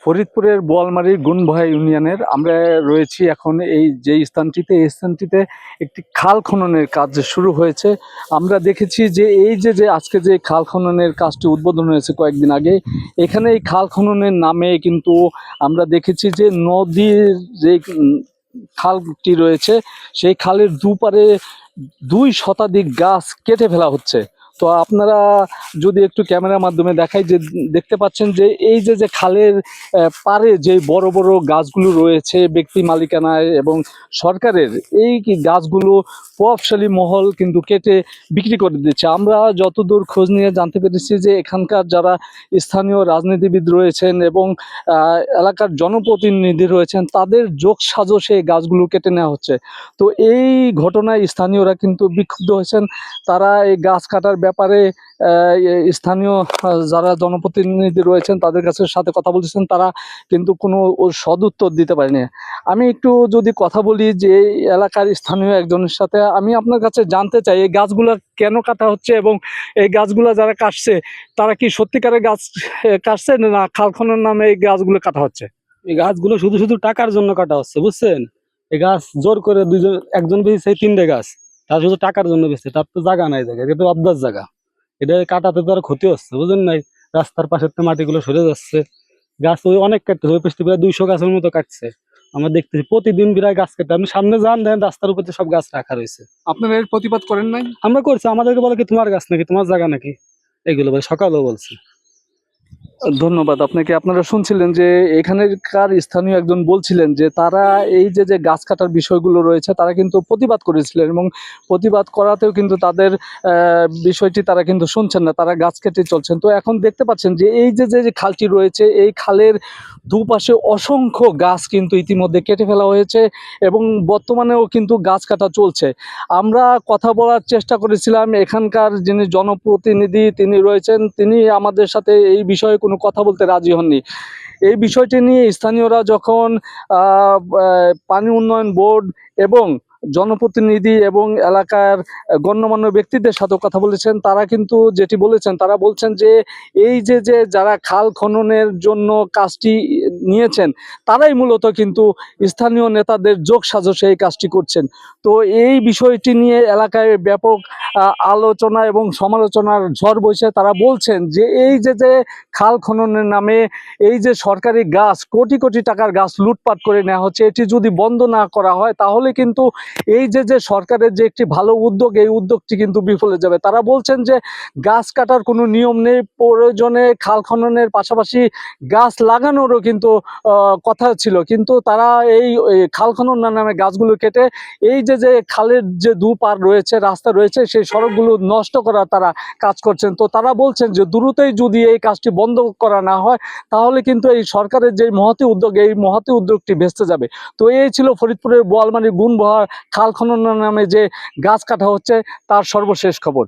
ফরিদপুরের বোয়ালমারী গুনভয়া ইউনিয়নের আমরা রয়েছি এখন এই যে স্থানটিতে, এই স্থানটিতে একটি খাল খননের কাজ শুরু হয়েছে। আমরা দেখেছি যে এই যে আজকে যে খাল খননের কাজটি উদ্বোধন হয়েছে কয়েকদিন আগে, এখানে এই খাল খননের নামে কিন্তু আমরা দেখেছি যে নদীর যে খালটি রয়েছে সেই খালের দুপারে 2 শতাধিক গাছ কেটে ফেলা হচ্ছে। তো আপনারা যদি একটু ক্যামেরার মাধ্যমে দেখাই, যে দেখতে পাচ্ছেন যে এই যে খালের পাড়ে যে বড় বড় গাছগুলো রয়েছে ব্যক্তি মালিকানায় এবং সরকারের, এই গাছগুলো প্রভাবশালী মহল কিন্তু কেটে বিক্রি করে দিচ্ছে। আমরা যতদূর খোঁজ নিয়ে জানতে পেরেছি যে এখানকার যারা স্থানীয় রাজনীতিবিদ রয়েছেন এবং এলাকার জনপ্রতিনিধি রয়েছেন, তাদের যোগসাজশে এই গাছগুলো কেটে নেওয়া হচ্ছে। তো এই ঘটনায় স্থানীয়রা কিন্তু বিক্ষুব্ধ হয়েছেন। তারা এই গাছ কাটার ব্যাপারে স্থানীয় যারা জনপ্রতিনিধি রয়েছেন তাদের কাছে সাথে কথা বলছেন, তারা কিন্তু কোনো সদুত্তর দিতে পারেনি। আমি একটু যদি কথা বলি যে এই এলাকার স্থানীয় একজনের সাথে, আমি আপনার কাছে জানতে চাই এই গাছগুলো কেন কাটা হচ্ছে এবং এই গাছগুলো যারা কাটছে তারা কি সত্যিকারের গাছ কাটছে না খাল খননের নামে এই গাছগুলো কাটা হচ্ছে? এই গাছগুলো শুধু শুধু টাকার জন্য কাটা হচ্ছে, বুঝছেন? এই গাছ জোর করে একজন বেশি 3টে গাছ, তার শুধু টাকার জন্য বেশি, তার তো জায়গা নাই, জায়গা এটা তো অবদার জায়গা। এটা কাটাতে তো আর ক্ষতি হচ্ছে, বুঝলেন নাই? রাস্তার পাশের তো মাটিগুলো সরে যাচ্ছে, গাছ ওই অনেক কাটতেছে, ওই পেছনে প্রায় 200 গাছের মতো কাটছে। আমরা দেখতেছি প্রতিদিন বিরায় গাছ কাটতে, আপনি সামনে যান দেখেন রাস্তার উপর সব গাছ রাখা রয়েছে। আপনারা এর প্রতিবাদ করেন নাই? আমরা করছি, আমাদেরকে বলে কি তোমার গাছ নাকি, তোমার জায়গা নাকি, এগুলো বলে সকালেও বলছি। ধন্যবাদ আপনাকে। আপনারা শুনছিলেন যে এখানকার স্থানীয় একজন বলছিলেন যে তারা এই যে গাছ কাটার বিষয়গুলো রয়েছে তারা কিন্তু প্রতিবাদ করেছিলেন এবং প্রতিবাদ করাতেও কিন্তু তাদের বিষয়টি তারা কিন্তু শুনছেন না, তারা গাছ কেটে চলছেন। তো এখন দেখতে পাচ্ছেন যে এই যে খালটি রয়েছে, এই খালের দুপাশে অসংখ্য গাছ কিন্তু ইতিমধ্যে কেটে ফেলা হয়েছে এবং বর্তমানেও কিন্তু গাছ কাটা চলছে। আমরা কথা বলার চেষ্টা করেছিলাম, এখানকার যিনি জনপ্রতিনিধি তিনি রয়েছেন, তিনি আমাদের সাথে এই বিষয়ে কোনো কথা বলতে রাজি হননি। এই বিষয়টি নিয়ে স্থানীয়রা যখন পানি উন্নয়ন বোর্ড এবং জনপ্রতিনিধি এবং এলাকার গণ্যমান্য ব্যক্তিদের সাথে কথা বলেছেন, তারা কিন্তু যেটি বলেছেন, তারা বলছেন যে এই যে যারা খাল খননের জন্য কাজটি নিয়েছেন তারাই মূলত কিন্তু স্থানীয় নেতাদের যোগসাজশে এই কাজটি করছেন। তো এই বিষয়টি নিয়ে এলাকায় ব্যাপক আলোচনা এবং সমালোচনার ঝড় বইছে। তারা বলছেন যে এই যে খাল খননের নামে এই যে সরকারি গাছ, কোটি কোটি টাকার গাছ লুটপাট করে নেওয়া হচ্ছে, এটি যদি বন্ধ না করা হয় তাহলে কিন্তু এই যে সরকারের যে একটি ভালো উদ্যোগ, এই উদ্যোগটি কিন্তু বিফলে যাবে। তারা বলছেন যে গাছ কাটার কোনো নিয়ম নেই, প্রয়োজনে খাল খননের পাশাপাশি গাছ লাগানোরও কিন্তু কথা ছিল, কিন্তু তারা এই খাল খনন নামে গাছগুলো কেটে এই যে খালের যে দুপার রয়েছে, রাস্তা রয়েছে, সেই সড়কগুলো নষ্ট করার তারা কাজ করছেন। তো তারা বলছেন যে দ্রুতই যদি এই কাজটি বন্ধ করা না হয় তাহলে কিন্তু এই সরকারের যে মহতী উদ্যোগ, এই মহতী উদ্যোগটি ভেস্তে যাবে। তো এই ছিল ফরিদপুরের বোয়ালমারী গুনভয়া খাল খনন নামে যে গাছ কাটা হচ্ছে তার সর্বশেষ খবর।